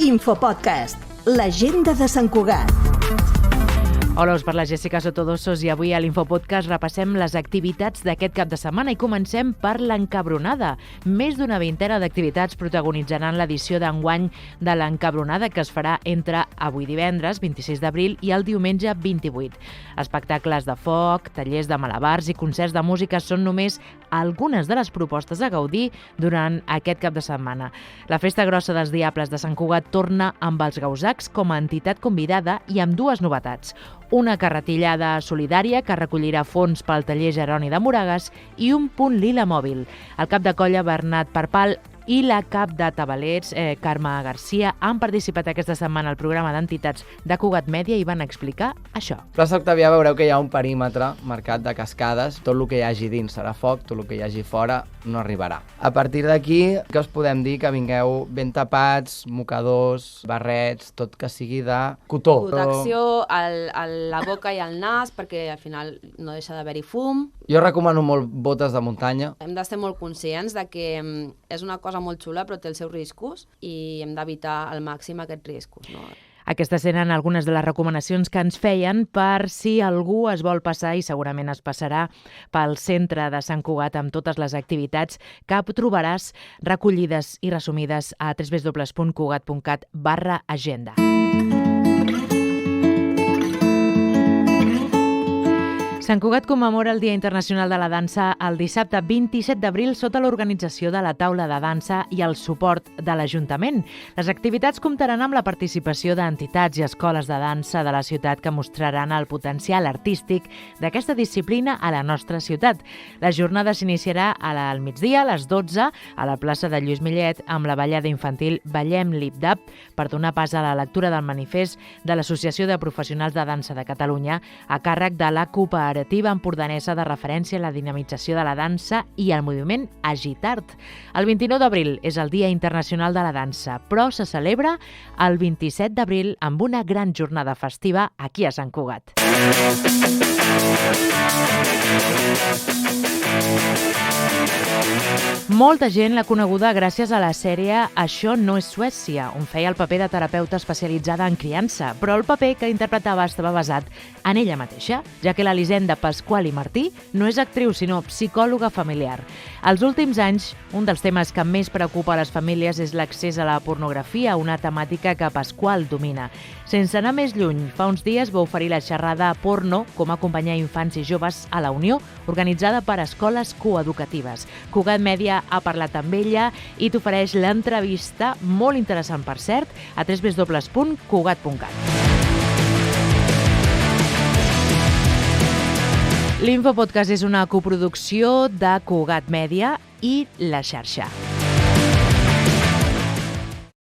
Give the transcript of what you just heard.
Infopodcast, l'agenda de Sant Cugat. Hola, us parla Jessica Sotodosos i avui a l'Infopodcast repassem les activitats d'aquest cap de setmana i comencem per l'Encabronada. Més d'una vintena d'activitats protagonitzaran l'edició d'enguany de l'Encabronada, que es farà entre avui divendres, 26 d'abril, i el diumenge 28. Espectacles de foc, tallers de malabars i concerts de música són només algunes de les propostes a gaudir durant aquest cap de setmana. La Festa Grossa dels Diables de Sant Cugat torna amb els Gausacs com a entitat convidada i amb dues novetats. Una carretillada solidària que recollirà fons pel taller Jeroni de Moragas i un punt lila mòbil. El cap de colla Bernat Parpal i la cap de tabalers, Carme Garcia, han participat aquesta setmana al programa d'entitats de Cugat Mèdia i van explicar això. Plaça Octavià veureu que hi ha un perímetre marcat de cascades. Tot el que hi hagi dins serà foc, tot el que hi hagi fora no arribarà. A partir d'aquí, què us podem dir? Que vingueu ben tapats, mocadors, barrets, tot que sigui de cotó. Protecció a la boca i al nas, perquè al final no deixa d'haver-hi fum. Jo recomano molt botes de muntanya. Hem de ser molt conscients de que és una cosa molt xula, però té els seus riscos i hem d'evitar al màxim aquests riscos, no? Aquestes eren algunes de les recomanacions que ens feien per si algú es vol passar, i segurament es passarà, pel centre de Sant Cugat amb totes les activitats que trobaràs recollides i resumides a www.cugat.cat/agenda. Sant Cugat commemora el Dia Internacional de la Dansa el dissabte 27 d'abril sota l'organització de la Taula de Dansa i el suport de l'Ajuntament. Les activitats comptaran amb la participació d'entitats i escoles de dansa de la ciutat que mostraran el potencial artístic d'aquesta disciplina a la nostra ciutat. La jornada s'iniciarà al migdia, a les 12, a la plaça de Lluís Millet, amb la ballada infantil Ballem Lip-Dap, per donar pas a la lectura del manifest de l'Associació de Professionals de Dansa de Catalunya, a càrrec de la Cooperativa Empordanesa de referència a la dinamització de la dansa i al moviment Agitart. El 29 d'abril és el Dia Internacional de la Dansa, però se celebra el 27 d'abril amb una gran jornada festiva aquí a Sant Cugat. Molta gent l'ha coneguda gràcies a la sèrie Això no és Suècia, on feia el paper de terapeuta especialitzada en criança, però el paper que interpretava estava basat en ella mateixa, ja que l'Elisenda Pasqual i Martí no és actriu, sinó psicòloga familiar. Als últims anys, un dels temes que més preocupa a les famílies és l'accés a la pornografia, una temàtica que Pasqual domina. Sense anar més lluny, fa uns dies va oferir la xerrada Porno com acompanyar infants i joves a la Unió, organitzada per escoles coeducatives. Cugat Mèdia ha parlat amb ella i t'ofereix l'entrevista, molt interessant per cert, a www.cugat.cat. L'Infopodcast és una coproducció de Cugat Mèdia i La Xarxa.